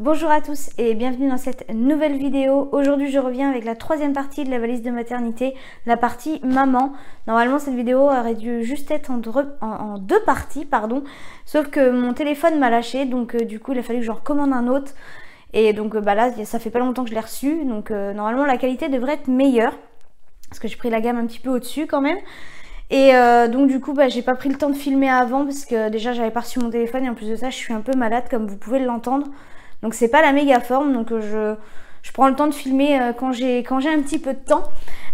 Bonjour à tous et bienvenue dans cette nouvelle vidéo. Aujourd'hui je reviens avec la troisième partie de la valise de maternité, la partie maman. Normalement cette vidéo aurait dû juste être en deux parties, sauf que mon téléphone m'a lâché, donc du coup il a fallu que j'en recommande un autre. Et donc là ça fait pas longtemps que je l'ai reçu, donc normalement la qualité devrait être meilleure, parce que j'ai pris la gamme un petit peu au-dessus quand même. Et donc du coup j'ai pas pris le temps de filmer avant parce que déjà j'avais pas reçu mon téléphone et en plus de ça je suis un peu malade comme vous pouvez l'entendre. Donc c'est pas la méga forme, donc je prends le temps de filmer quand j'ai un petit peu de temps.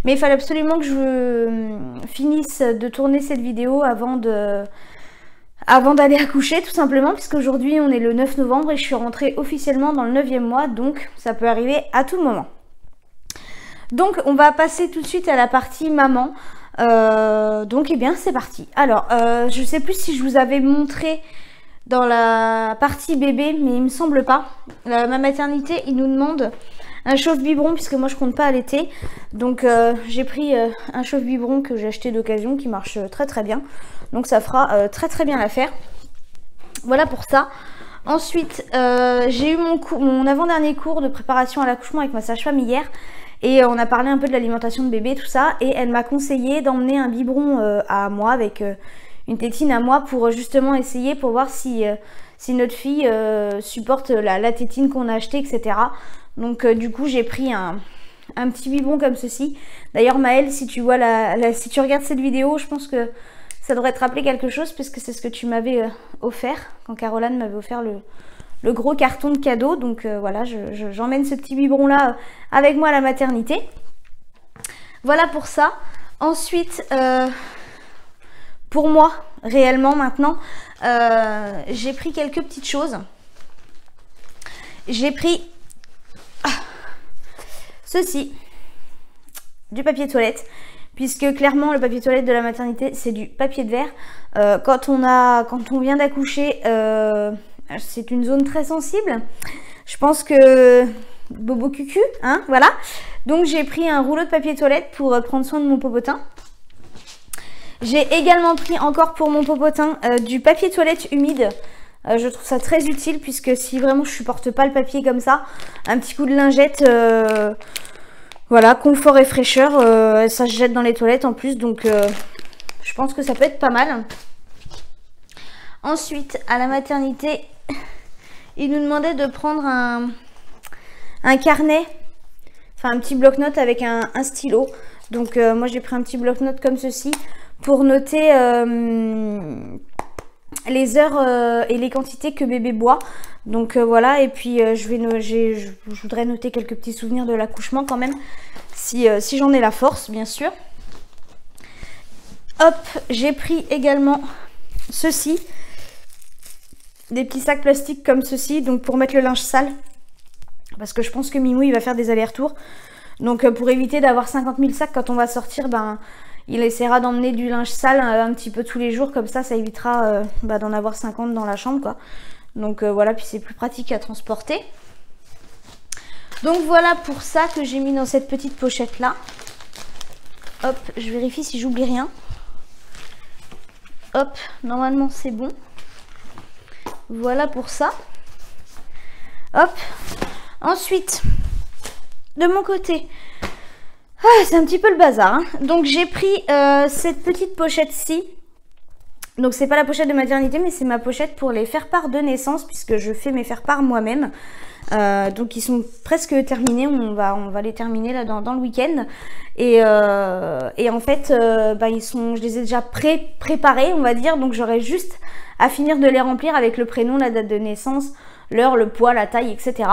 Mais il fallait absolument que je finisse de tourner cette vidéo avant d'aller accoucher tout simplement, puisqu'aujourd'hui on est le 9 novembre et je suis rentrée officiellement dans le 9e mois, donc ça peut arriver à tout moment. Donc on va passer tout de suite à la partie maman. Donc c'est parti. Alors je sais plus si je vous avais montré dans la partie bébé, mais il me semble pas. Ma maternité, il nous demande un chauffe-biberon puisque moi je compte pas allaiter. Donc j'ai pris un chauffe-biberon que j'ai acheté d'occasion qui marche très bien. Donc ça fera très bien l'affaire. Voilà pour ça. Ensuite j'ai eu mon avant-dernier cours de préparation à l'accouchement avec ma sage-femme hier. Et on a parlé un peu de l'alimentation de bébé, tout ça. Et elle m'a conseillé d'emmener un biberon à moi avec une tétine à moi pour justement essayer pour voir si notre fille supporte la tétine qu'on a achetée, etc. Donc du coup j'ai pris un petit biberon comme ceci. D'ailleurs Maëlle, si tu vois si tu regardes cette vidéo, je pense que ça devrait te rappeler quelque chose puisque c'est ce que tu m'avais offert quand Caroline m'avait offert le gros carton de cadeau. Donc voilà, j'emmène ce petit biberon là avec moi à la maternité. Voilà pour ça. Ensuite pour moi, réellement maintenant, j'ai pris quelques petites choses. J'ai pris ceci, du papier toilette, puisque clairement le papier toilette de la maternité c'est du papier de verre. Quand on vient d'accoucher, c'est une zone très sensible. Je pense que bobo cucu, hein, voilà. Donc j'ai pris un rouleau de papier toilette pour prendre soin de mon popotin. J'ai également pris encore pour mon popotin du papier toilette humide. Je trouve ça très utile puisque si vraiment je supporte pas le papier comme ça, un petit coup de lingette, voilà, confort et fraîcheur, ça se jette dans les toilettes en plus, donc je pense que ça peut être pas mal. Ensuite, à la maternité, il nous demandait de prendre un carnet, enfin un petit bloc-notes avec un stylo. Donc moi j'ai pris un petit bloc-notes comme ceci pour noter les heures et les quantités que bébé boit. Donc voilà, et puis je voudrais noter quelques petits souvenirs de l'accouchement quand même, si j'en ai la force bien sûr. Hop, j'ai pris également ceci, des petits sacs plastiques comme ceci, donc pour mettre le linge sale, parce que je pense que Mimou il va faire des allers-retours. Donc pour éviter d'avoir 50 000 sacs quand on va sortir, il essaiera d'emmener du linge sale un petit peu tous les jours, comme ça évitera d'en avoir 50 dans la chambre quoi. Donc voilà, puis c'est plus pratique à transporter. Donc voilà pour ça que j'ai mis dans cette petite pochette là. Hop, je vérifie si j'oublie rien. Hop, normalement c'est bon. Voilà pour ça. Hop, ensuite de mon côté, c'est un petit peu le bazar, hein. Donc j'ai pris cette petite pochette-ci. Donc c'est pas la pochette de maternité, mais c'est ma pochette pour les faire-part de naissance, puisque je fais mes faire-part moi-même. Donc ils sont presque terminés, on va les terminer là dans le week-end. Et en fait, je les ai déjà préparés, on va dire. Donc j'aurais juste à finir de les remplir avec le prénom, la date de naissance, l'heure, le poids, la taille, etc.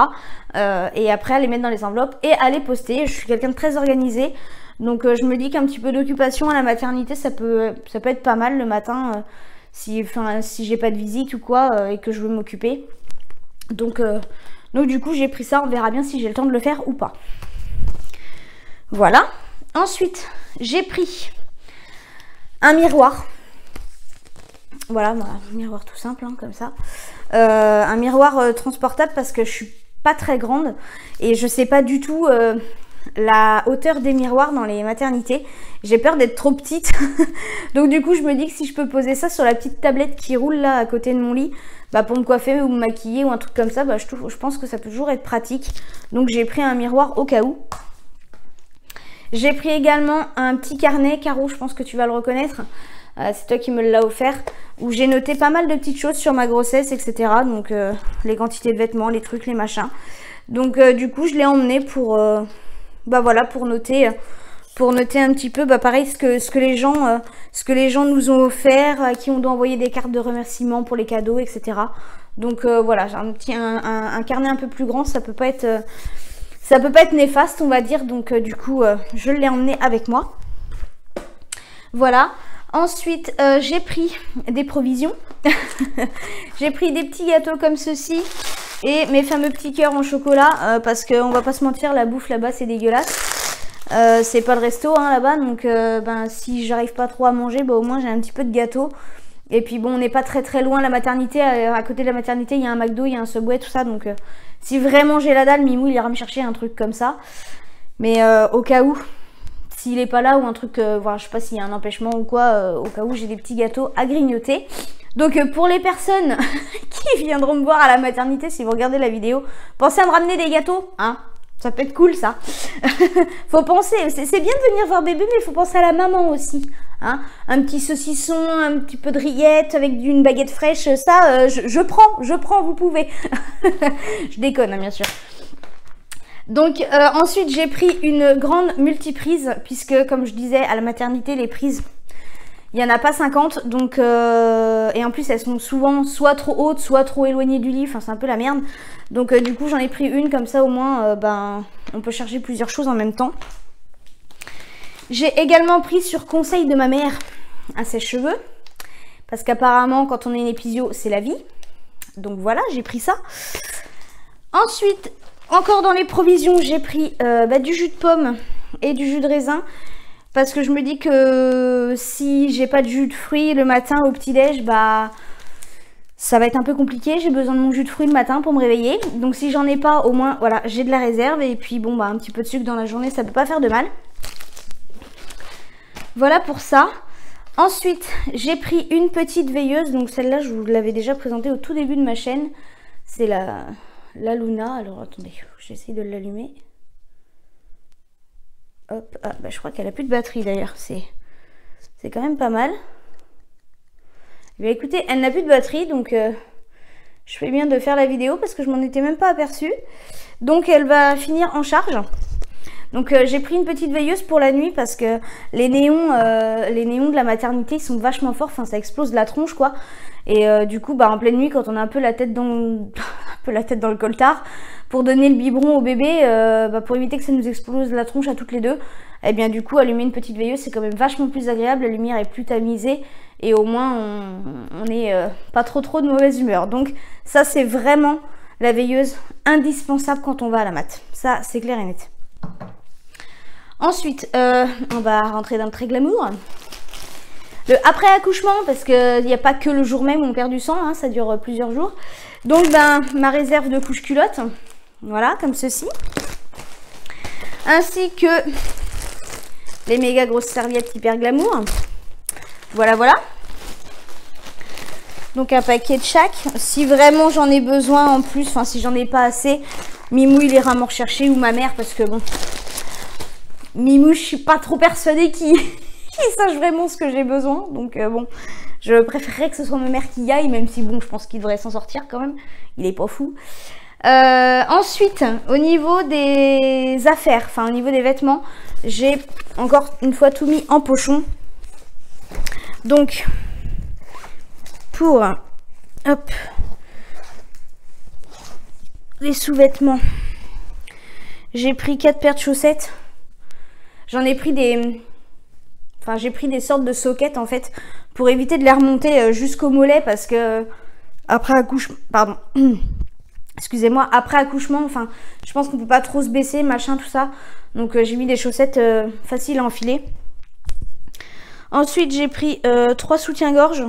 Et après à les mettre dans les enveloppes et à les poster. Je suis quelqu'un de très organisé, donc je me dis qu'un petit peu d'occupation à la maternité ça peut être pas mal le matin, si j'ai pas de visite ou quoi et que je veux m'occuper. Donc du coup j'ai pris ça, on verra bien si j'ai le temps de le faire ou pas. Voilà. Ensuite j'ai pris un miroir. Voilà, un miroir tout simple, hein, comme ça. Un miroir transportable parce que je suis pas très grande et je sais pas du tout la hauteur des miroirs dans les maternités. J'ai peur d'être trop petite. Donc du coup je me dis que si je peux poser ça sur la petite tablette qui roule là à côté de mon lit, bah, pour me coiffer ou me maquiller ou un truc comme ça, bah, je pense que ça peut toujours être pratique. Donc j'ai pris un miroir au cas où. J'ai pris également un petit carnet, Caro, je pense que tu vas le reconnaître. C'est toi qui me l'as offert, où j'ai noté pas mal de petites choses sur ma grossesse, etc. Donc les quantités de vêtements, les trucs, les machins. Donc du coup je l'ai emmené pour, bah voilà, pour noter un petit peu, bah pareil, ce que les gens nous ont offert, à qui on doit envoyer des cartes de remerciement pour les cadeaux, etc. Donc voilà, j'ai un carnet un peu plus grand, ça peut pas être néfaste, on va dire. Donc du coup je l'ai emmené avec moi. Voilà. Ensuite, j'ai pris des provisions. J'ai pris des petits gâteaux comme ceci et mes fameux petits cœurs en chocolat parce qu'on va pas se mentir, la bouffe là-bas c'est dégueulasse. C'est pas le resto hein, là-bas, donc ben, si j'arrive pas trop à manger, bah, au moins j'ai un petit peu de gâteau. Et puis bon, on n'est pas très loin, la maternité, à côté de la maternité il y a un McDo, il y a un Subway, tout ça. Donc si vraiment j'ai la dalle, Mimou il ira me chercher un truc comme ça. Mais au cas où, s'il est pas là ou un truc, voilà, je sais pas s'il y a un empêchement ou quoi, au cas où j'ai des petits gâteaux à grignoter. Donc pour les personnes qui viendront me voir à la maternité, si vous regardez la vidéo, pensez à me ramener des gâteaux, hein. Ça peut être cool ça. Faut penser, c'est bien de venir voir bébé, mais il faut penser à la maman aussi. Hein, un petit saucisson, un petit peu de rillettes avec une baguette fraîche, ça je prends, vous pouvez. Je déconne hein, bien sûr. Donc ensuite j'ai pris une grande multiprise, puisque comme je disais à la maternité les prises il n'y en a pas 50, donc et en plus elles sont souvent soit trop hautes soit trop éloignées du lit, enfin c'est un peu la merde. Donc du coup j'en ai pris une, comme ça au moins ben, on peut charger plusieurs choses en même temps. J'ai également pris sur conseil de ma mère un sèche-cheveux, parce qu'apparemment quand on est une épisio c'est la vie. Donc voilà, j'ai pris ça. Ensuite, encore dans les provisions, j'ai pris bah, du jus de pomme et du jus de raisin. Parce que je me dis que si j'ai pas de jus de fruits le matin au petit-déj, bah ça va être un peu compliqué. J'ai besoin de mon jus de fruits le matin pour me réveiller. Donc si j'en ai pas, au moins voilà, j'ai de la réserve. Et puis bon, bah un petit peu de sucre dans la journée, ça peut pas faire de mal. Voilà pour ça. Ensuite, j'ai pris une petite veilleuse. Donc celle-là, je vous l'avais déjà présentée au tout début de ma chaîne. C'est la Luna. Alors attendez, j'essaie de l'allumer. Hop, ah, bah, je crois qu'elle a plus de batterie d'ailleurs, c'est quand même pas mal. Mais écoutez, elle n'a plus de batterie, donc je fais bien de faire la vidéo parce que je m'en étais même pas aperçue. Donc elle va finir en charge. Donc j'ai pris une petite veilleuse pour la nuit parce que les néons de la maternité ils sont vachement forts, enfin ça explose la tronche quoi. Et du coup bah en pleine nuit quand on a un peu la tête dans le coltard, pour donner le biberon au bébé, bah, pour éviter que ça nous explose la tronche à toutes les deux, et bien du coup allumer une petite veilleuse c'est quand même vachement plus agréable, la lumière est plus tamisée et au moins on n'est pas trop de mauvaise humeur. Donc ça c'est vraiment la veilleuse indispensable quand on va à la mat, ça c'est clair et net. Ensuite, on va rentrer dans le très glamour. Le après accouchement, parce qu'il n'y a pas que le jour même où on perd du sang, hein, ça dure plusieurs jours. Donc ben, ma réserve de couche culotte, voilà, comme ceci. Ainsi que les méga grosses serviettes hyper glamour. Voilà, voilà. Donc un paquet de chaque. Si vraiment j'en ai besoin en plus, enfin si j'en ai pas assez, Mimou il ira m'en rechercher ou ma mère, parce que bon... Mimou, je suis pas trop persuadée qu'il sache vraiment ce que j'ai besoin. Donc bon, je préférerais que ce soit ma mère qui y aille, même si bon, je pense qu'il devrait s'en sortir quand même. Il est pas fou. Ensuite, au niveau des affaires, enfin au niveau des vêtements, j'ai encore une fois tout mis en pochon. Donc, pour hop, les sous-vêtements, j'ai pris 4 paires de chaussettes. J'en ai pris des... Enfin, j'ai pris des sortes de sockets, en fait, pour éviter de les remonter jusqu'au mollet, parce que après accouchement... Pardon. Excusez-moi, après accouchement, enfin, je pense qu'on peut pas trop se baisser, machin, tout ça. Donc, j'ai mis des chaussettes faciles à enfiler. Ensuite, j'ai pris 3 soutiens-gorge.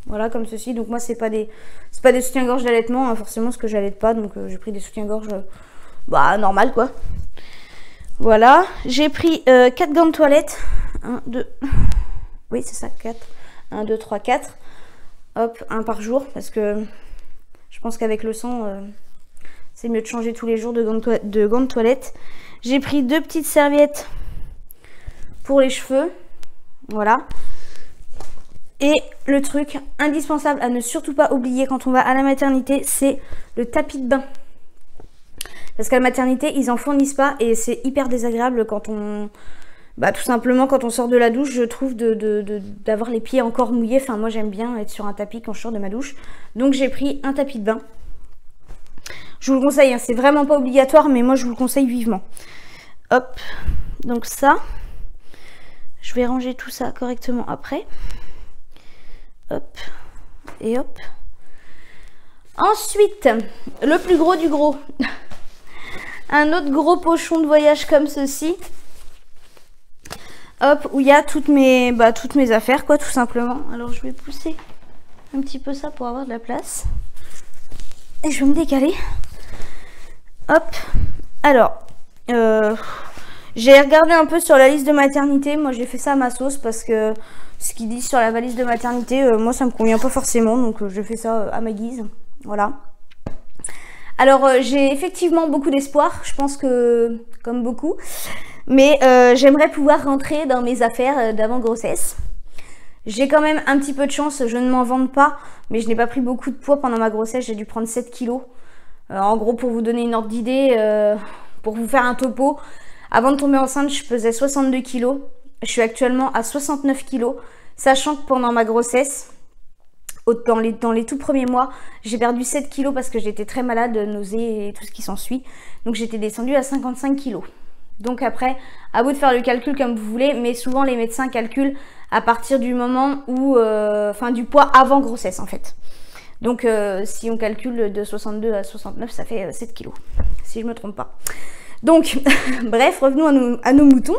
Voilà, comme ceci. Donc, moi, c'est pas des soutiens-gorge d'allaitement, hein, forcément, parce que j'allaite pas. Donc, j'ai pris des soutiens-gorge, bah, normal, quoi. Voilà, j'ai pris 4 gants de toilette. 1, 2, oui c'est ça, 4. 1, 2, 3, 4. Hop, un par jour, parce que Je pense qu'avec le sang, c'est mieux de changer tous les jours de gants de toilette. J'ai pris 2 petites serviettes pour les cheveux. Voilà. Et le truc indispensable à ne surtout pas oublier quand on va à la maternité, c'est le tapis de bain. Parce qu'à la maternité, ils en fournissent pas et c'est hyper désagréable quand on... Bah tout simplement quand on sort de la douche, je trouve d'avoir les pieds encore mouillés. Enfin moi j'aime bien être sur un tapis quand je sors de ma douche. Donc j'ai pris un tapis de bain. Je vous le conseille, hein, c'est vraiment pas obligatoire, mais moi je vous le conseille vivement. Hop, donc ça, je vais ranger tout ça correctement après. Hop, et hop. Ensuite, le plus gros du gros. Un autre gros pochon de voyage comme ceci. Hop, où il y a toutes mes affaires, quoi, tout simplement. Alors je vais pousser un petit peu ça pour avoir de la place. Et je vais me décaler. Hop. Alors, j'ai regardé un peu sur la liste de maternité. Moi, j'ai fait ça à ma sauce parce que ce qu'ils disent sur la valise de maternité, moi, ça me convient pas forcément. Donc, je fais ça à ma guise. Voilà. Alors, j'ai effectivement beaucoup d'espoir. Je pense que, comme beaucoup. Mais j'aimerais pouvoir rentrer dans mes affaires d'avant grossesse. J'ai quand même un petit peu de chance, je ne m'en vante pas, mais je n'ai pas pris beaucoup de poids pendant ma grossesse, j'ai dû prendre 7 kilos. En gros, pour vous donner une ordre d'idée, pour vous faire un topo, avant de tomber enceinte, je pesais 62 kilos. Je suis actuellement à 69 kilos, sachant que pendant ma grossesse, dans les tout premiers mois, j'ai perdu 7 kilos parce que j'étais très malade, nausée et tout ce qui s'ensuit. Donc j'étais descendue à 55 kilos. Donc après, à vous de faire le calcul comme vous voulez, mais souvent les médecins calculent à partir du moment où, du poids avant grossesse en fait. Donc si on calcule de 62 à 69, ça fait 7 kilos, si je me trompe pas. Donc, bref, revenons à nos moutons.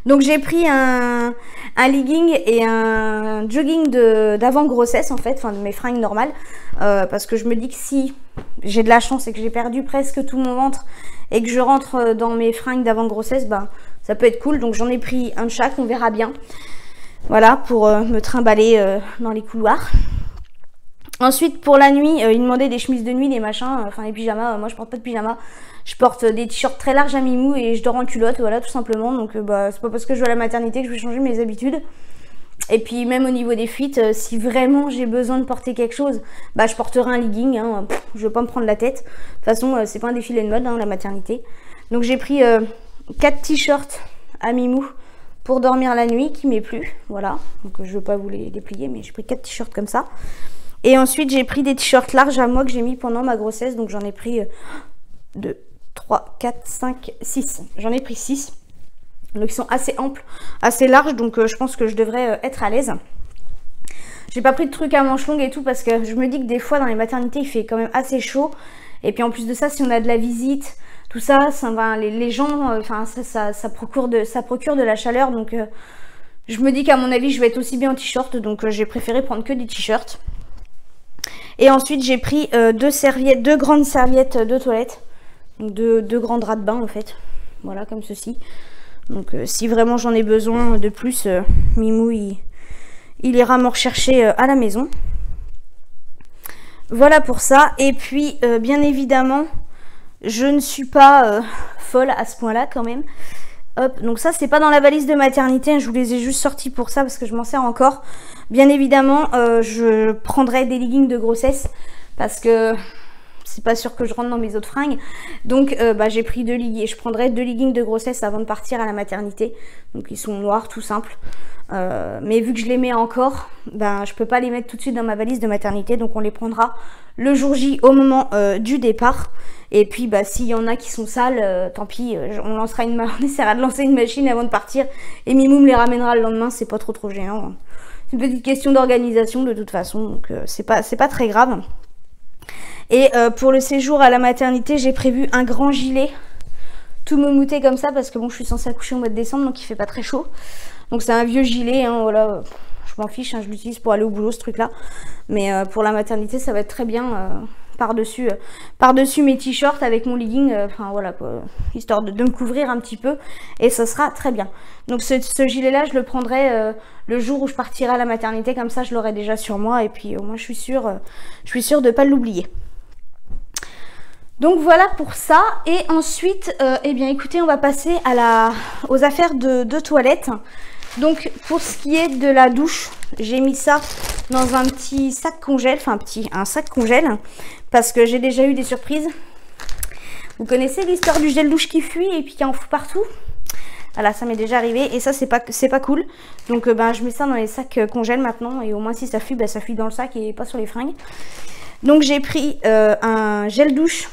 Donc j'ai pris un legging et un jogging d'avant grossesse en fait, enfin de mes fringues normales, parce que je me dis que si j'ai de la chance et que j'ai perdu presque tout mon ventre et que je rentre dans mes fringues d'avant grossesse, ben ça peut être cool. Donc j'en ai pris un de chaque, on verra bien. Voilà, pour me trimballer dans les couloirs. Ensuite pour la nuit, ils demandaient des chemises de nuit, des machins, enfin des pyjamas. Moi je porte pas de pyjama. Je porte des t-shirts très larges à mi-mou et je dors en culotte, voilà, tout simplement. Donc c'est pas parce que je vais à la maternité que je vais changer mes habitudes. Et puis même au niveau des fuites, si vraiment j'ai besoin de porter quelque chose, bah je porterai un legging, hein, je vais pas me prendre la tête. De toute façon, c'est pas un défilé de mode, hein, la maternité. Donc j'ai pris 4 t-shirts à mi-mou pour dormir la nuit, qui m'est plu, voilà. Donc je vais pas vous les déplier, mais j'ai pris 4 t-shirts comme ça. Et ensuite j'ai pris des t-shirts larges à moi que j'ai mis pendant ma grossesse, donc j'en ai pris 2, 3, 4, 5, 6. J'en ai pris 6. Donc ils sont assez amples, assez larges, donc je pense que je devrais être à l'aise. J'ai pas pris de trucs à manches longues et tout parce que je me dis que des fois dans les maternités il fait quand même assez chaud. Et puis en plus de ça, si on a de la visite, tout ça, les gens, ça procure de la chaleur. Donc je me dis qu'à mon avis je vais être aussi bien en t-shirt, donc j'ai préféré prendre que des t-shirts. Et ensuite j'ai pris 2 grandes serviettes de toilette. Donc deux grands draps de bain en fait, voilà comme ceci. Donc si vraiment j'en ai besoin de plus, Mimou il ira m'en rechercher à la maison. Voilà pour ça. Et puis bien évidemment je ne suis pas folle à ce point là quand même. Hop, donc ça c'est pas dans la valise de maternité, hein, je vous les ai juste sortis pour ça parce que je m'en sers encore. Bien évidemment je prendrai des leggings de grossesse parce que c'est pas sûr que je rentre dans mes autres fringues. Donc j'ai pris 2 leggings. Je prendrai 2 leggings de grossesse avant de partir à la maternité. Donc ils sont noirs, tout simple. Mais vu que je les mets encore, je peux pas les mettre tout de suite dans ma valise de maternité. Donc on les prendra le jour J au moment du départ. Et puis s'il y en a qui sont sales, tant pis, on essaiera de lancer une machine avant de partir. Et Mimou me les ramènera le lendemain, c'est pas trop gênant. C'est une petite question d'organisation de toute façon. Donc c'est pas très grave. Et pour le séjour à la maternité, j'ai prévu un grand gilet tout memouté comme ça parce que bon, je suis censée accoucher au mois de décembre donc il fait pas très chaud. Donc c'est un vieux gilet, hein, voilà, je m'en fiche, hein, je l'utilise pour aller au boulot ce truc là. Mais pour la maternité, ça va être très bien par-dessus mes t-shirts avec mon legging, enfin voilà quoi, histoire de me couvrir un petit peu, et ça sera très bien. Donc ce gilet là je le prendrai le jour où je partirai à la maternité, comme ça je l'aurai déjà sur moi, et puis au moins je suis sûre de ne pas l'oublier. Donc voilà pour ça, et ensuite, eh bien écoutez, on va passer aux affaires de toilette. Donc pour ce qui est de la douche, j'ai mis ça dans un petit sac congèle, enfin un sac congèle, parce que j'ai déjà eu des surprises. Vous connaissez l'histoire du gel douche qui fuit et puis qui en fout partout? Voilà, ça m'est déjà arrivé, et ça c'est pas cool. Donc ben, je mets ça dans les sacs congèle maintenant, et au moins si ça fuit, ben, ça fuit dans le sac et pas sur les fringues. Donc j'ai pris un gel douche,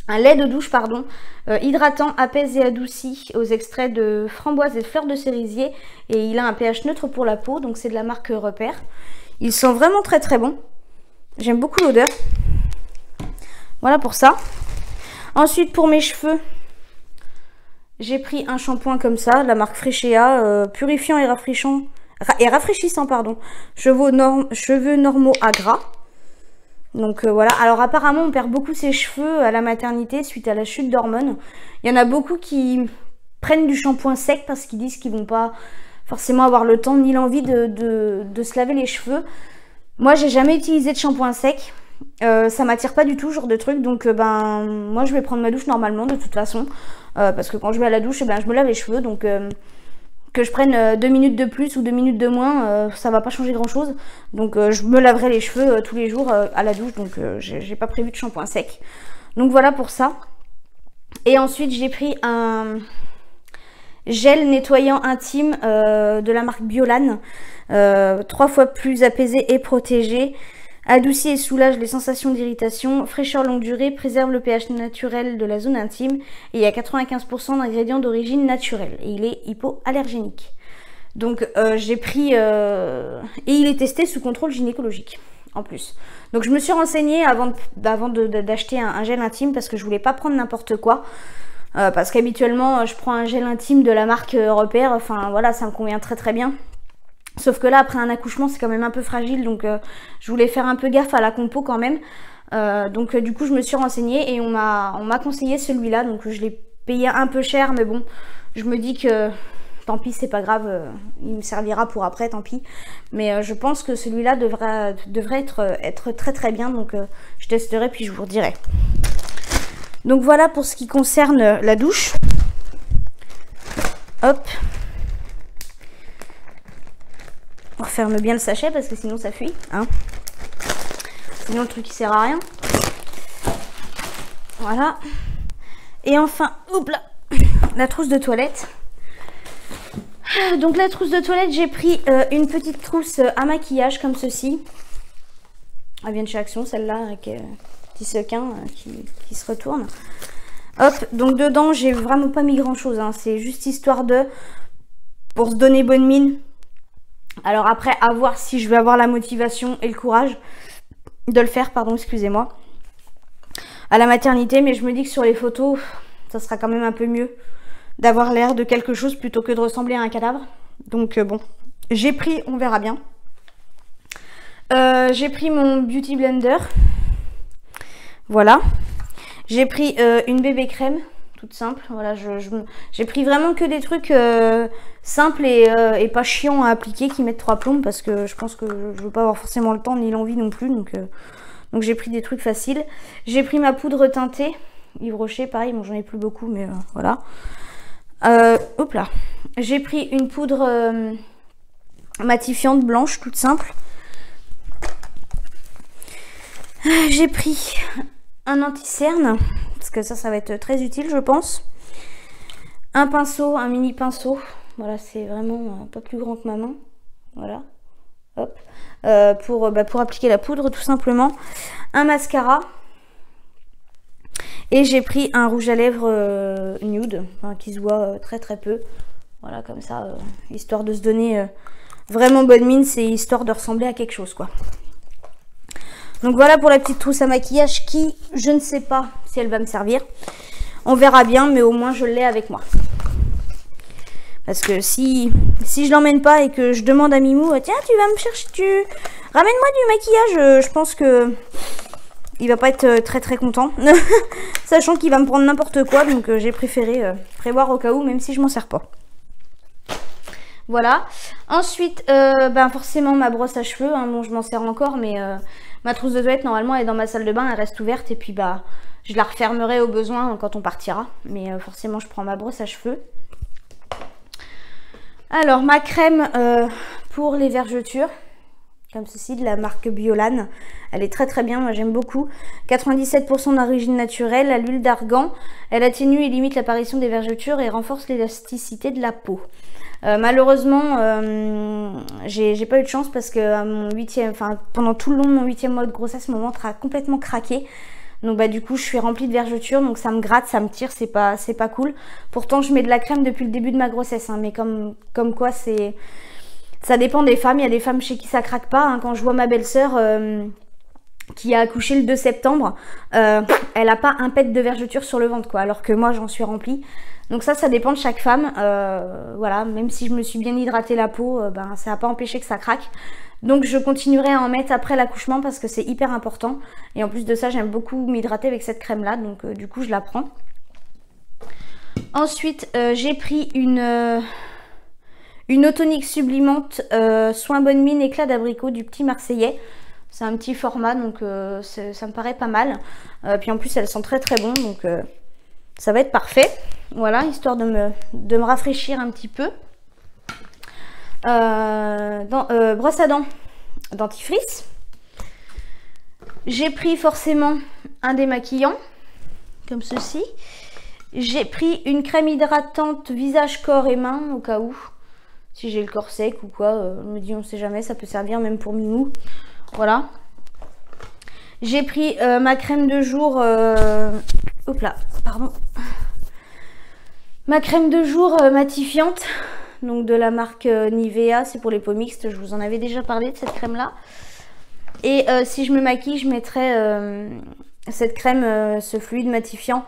un lait de douche pardon, hydratant, apaise et adouci aux extraits de framboise et de fleurs de cerisier, et il a un pH neutre pour la peau, donc c'est de la marque Repère. Il sent vraiment très très bon, j'aime beaucoup l'odeur. Voilà pour ça. Ensuite pour mes cheveux, j'ai pris un shampoing comme ça, de la marque Freshéa, purifiant et rafraîchissant pardon, cheveux normaux à gras. Donc voilà, alors apparemment on perd beaucoup ses cheveux à la maternité suite à la chute d'hormones. Il y en a beaucoup qui prennent du shampoing sec parce qu'ils disent qu'ils vont pas forcément avoir le temps ni l'envie de se laver les cheveux. Moi j'ai jamais utilisé de shampoing sec, ça m'attire pas du tout ce genre de truc, donc ben moi je vais prendre ma douche normalement de toute façon, parce que quand je vais à la douche, ben, je me lave les cheveux, donc que je prenne 2 minutes de plus ou 2 minutes de moins, ça va pas changer grand chose. Donc je me laverai les cheveux tous les jours à la douche, donc j'ai pas prévu de shampoing sec. Donc voilà pour ça. Et ensuite j'ai pris un gel nettoyant intime de la marque Biolan, 3 fois plus apaisé et protégé. Adoucit et soulage les sensations d'irritation, fraîcheur longue durée, préserve le pH naturel de la zone intime, et il y a 95% d'ingrédients d'origine naturelle, et il est hypoallergénique. Donc j'ai pris, et il est testé sous contrôle gynécologique en plus. Donc je me suis renseignée avant d'acheter un gel intime, parce que je voulais pas prendre n'importe quoi. Parce qu'habituellement je prends un gel intime de la marque Repère, enfin voilà, ça me convient très très bien. Sauf que là, après un accouchement, c'est quand même un peu fragile, donc je voulais faire un peu gaffe à la compo quand même. Donc du coup, je me suis renseignée et on m'a conseillé celui-là, donc je l'ai payé un peu cher, mais bon, je me dis que tant pis, c'est pas grave, il me servira pour après, tant pis. Mais je pense que celui-là devrait être très très bien, donc je testerai puis je vous redirai. Donc voilà pour ce qui concerne la douche. Hop. On referme bien le sachet parce que sinon ça fuit, hein. Sinon le truc il sert à rien. Voilà. Et enfin, hop là, la trousse de toilette. Donc la trousse de toilette, j'ai pris une petite trousse à maquillage comme ceci. Elle vient de chez Action, celle-là, avec petit sequin qui se retourne. Hop, donc dedans j'ai vraiment pas mis grand chose, hein. C'est juste histoire pour se donner bonne mine. Alors après, à voir si je vais avoir la motivation et le courage de le faire, pardon, excusez-moi, à la maternité. Mais je me dis que sur les photos, ça sera quand même un peu mieux d'avoir l'air de quelque chose plutôt que de ressembler à un cadavre. Donc bon, j'ai pris, on verra bien. J'ai pris mon Beauty Blender. Voilà. J'ai pris une bébé crème. Toute simple, voilà, j'ai pris vraiment que des trucs simples et pas chiants à appliquer, qui mettent 3 plombes, parce que je pense que je veux pas avoir forcément le temps ni l'envie non plus, donc j'ai pris des trucs faciles. J'ai pris ma poudre teintée Yves Rocher, pareil, bon j'en ai plus beaucoup, mais voilà. Hop là, j'ai pris une poudre matifiante blanche toute simple. J'ai pris un anti-cerne, parce que ça va être très utile, je pense. Un pinceau, un mini pinceau. Voilà, c'est vraiment pas plus grand que ma main. Voilà. Hop. Pour appliquer la poudre, tout simplement. Un mascara. Et j'ai pris un rouge à lèvres nude, enfin, qui se voit très très peu. Voilà, comme ça, histoire de se donner vraiment bonne mine. C'est histoire de ressembler à quelque chose, quoi. Donc voilà pour la petite trousse à maquillage qui, je ne sais pas si elle va me servir. On verra bien, mais au moins je l'ai avec moi. Parce que si je l'emmène pas et que je demande à Mimou, tiens, tu vas me chercher, ramène-moi du maquillage, je pense que il va pas être très très content. Sachant qu'il va me prendre n'importe quoi. Donc j'ai préféré prévoir au cas où, même si je m'en sers pas. Voilà. Ensuite, ben forcément ma brosse à cheveux. Hein, bon, je m'en sers encore, mais ma trousse de toilette, normalement, elle est dans ma salle de bain. Elle reste ouverte. Et puis, bah, je la refermerai au besoin quand on partira. Mais forcément, je prends ma brosse à cheveux. Alors, ma crème pour les vergetures. Comme ceci, de la marque Biolan. Elle est très très bien, moi j'aime beaucoup. 97% d'origine naturelle, à l'huile d'argan. Elle atténue et limite l'apparition des vergetures et renforce l'élasticité de la peau. Malheureusement, j'ai pas eu de chance parce que à mon pendant tout le long de mon 8e mois de grossesse, mon ventre a complètement craqué. Donc bah du coup je suis remplie de vergetures, donc ça me gratte, ça me tire, c'est pas cool. Pourtant je mets de la crème depuis le début de ma grossesse, hein, mais comme quoi c'est... Ça dépend des femmes, il y a des femmes chez qui ça craque pas. Hein. Quand je vois ma belle-sœur qui a accouché le 2 septembre, elle a pas un pet de vergeture sur le ventre, quoi, alors que moi j'en suis remplie. Donc ça dépend de chaque femme. Voilà, même si je me suis bien hydratée la peau, ben, ça n'a pas empêché que ça craque. Donc je continuerai à en mettre après l'accouchement parce que c'est hyper important. Et en plus de ça, j'aime beaucoup m'hydrater avec cette crème-là, donc du coup je la prends. Ensuite, j'ai pris une eau tonique sublimante soin bonne mine éclat d'abricot du Petit Marseillais. C'est un petit format, donc ça me paraît pas mal. Puis en plus, elle sent très très bon, donc ça va être parfait. Voilà, histoire de me rafraîchir un petit peu. Brosse à dents dentifrice. J'ai pris forcément un démaquillant, comme ceci. J'ai pris une crème hydratante visage, corps et mains, au cas où. Si j'ai le corps sec ou quoi, je me dis on sait jamais, ça peut servir même pour Mimou. Voilà. J'ai pris ma crème de jour, hop là, pardon. Ma crème de jour matifiante, donc de la marque Nivea, c'est pour les peaux mixtes, je vous en avais déjà parlé de cette crème là. Et si je me maquille, je mettrai cette crème, ce fluide matifiant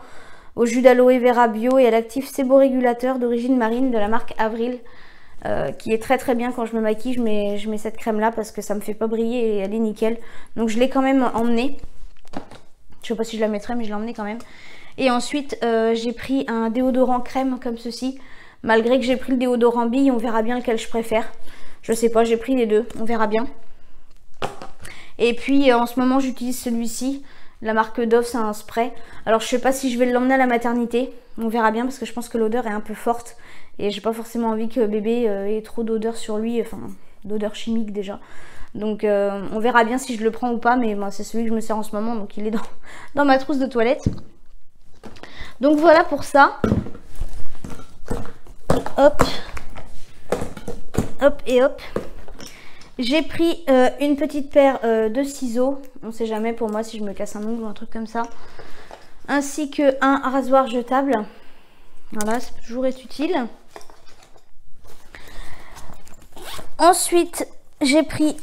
au jus d'aloe vera bio et à l'actif séborégulateur d'origine marine de la marque Avril. Qui est très très bien quand je me maquille, je mets cette crème là parce que ça me fait pas briller et elle est nickel. Donc je l'ai quand même emmenée. Je sais pas si je la mettrai mais je l'ai emmenée quand même. Et ensuite j'ai pris un déodorant crème comme ceci. Malgré que j'ai pris le déodorant bille, on verra bien lequel je préfère. Je sais pas, j'ai pris les deux, on verra bien. Et puis en ce moment j'utilise celui-ci. La marque Dove, c'est un spray. Alors je sais pas si je vais l'emmener à la maternité. On verra bien parce que je pense que l'odeur est un peu forte. Et j'ai pas forcément envie que bébé ait trop d'odeur sur lui. Enfin, d'odeur chimique déjà. Donc on verra bien si je le prends ou pas. Mais moi c'est celui que je me sers en ce moment. Donc il est dans ma trousse de toilette. Donc voilà pour ça. Hop. Hop et hop. J'ai pris une petite paire de ciseaux. On sait jamais pour moi si je me casse un ongle ou un truc comme ça. Ainsi que un rasoir jetable. Voilà, ça peut toujours être utile. Ensuite, j'ai pris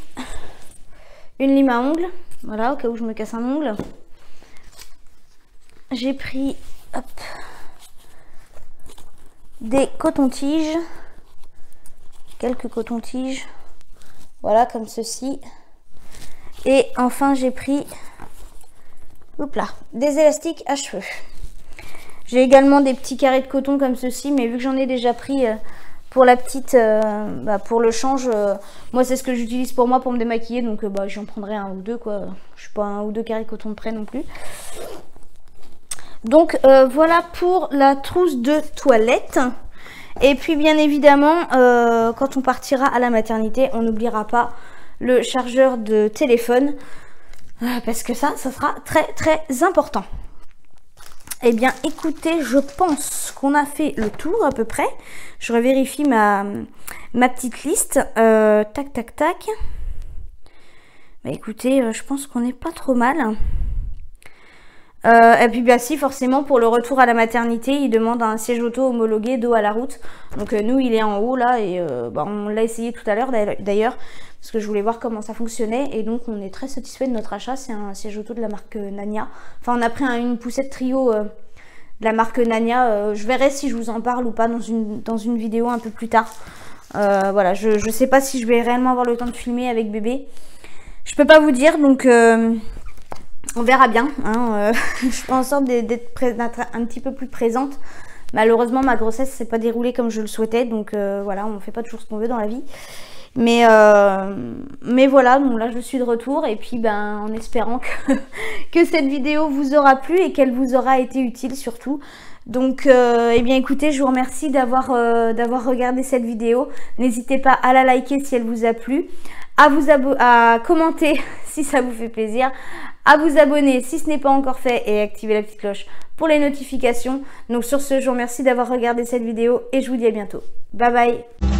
une lime à ongles. Voilà, au cas où je me casse un ongle. J'ai pris hop, des cotons-tiges. Quelques cotons-tiges. Voilà, comme ceci. Et enfin, j'ai pris des élastiques à cheveux. J'ai également des petits carrés de coton comme ceci, mais vu que j'en ai déjà pris pour la petite, pour le change, moi c'est ce que j'utilise pour moi pour me démaquiller, donc j'en prendrai un ou deux, quoi. Je suis pas un ou deux carrés de coton de près non plus. Donc voilà pour la trousse de toilette. Et puis bien évidemment, quand on partira à la maternité, on n'oubliera pas le chargeur de téléphone, parce que ça sera très très important. Eh bien écoutez, je pense qu'on a fait le tour à peu près. Je revérifie ma petite liste. Tac tac tac. Bah écoutez, je pense qu'on n'est pas trop mal. Et puis si forcément pour le retour à la maternité, il demande un siège auto homologué dos à la route. Donc nous il est en haut là et on l'a essayé tout à l'heure d'ailleurs. Parce que je voulais voir comment ça fonctionnait. Et donc on est très satisfait de notre achat. C'est un siège auto de la marque Nania. Enfin on a pris une poussette trio de la marque Nania. Je verrai si je vous en parle ou pas dans une vidéo un peu plus tard. Voilà, je sais pas si je vais réellement avoir le temps de filmer avec bébé. Je peux pas vous dire. Donc On verra bien, hein, je fais en sorte d'être un petit peu plus présente. Malheureusement, ma grossesse s'est pas déroulée comme je le souhaitais, donc voilà, on ne fait pas toujours ce qu'on veut dans la vie. Mais voilà, donc là je suis de retour et puis en espérant que cette vidéo vous aura plu et qu'elle vous aura été utile surtout. Donc eh bien écoutez, je vous remercie d'avoir regardé cette vidéo. N'hésitez pas à la liker si elle vous a plu, à commenter si ça vous fait plaisir, à vous abonner si ce n'est pas encore fait et activer la petite cloche pour les notifications. Donc sur ce, je vous remercie d'avoir regardé cette vidéo et je vous dis à bientôt. Bye bye.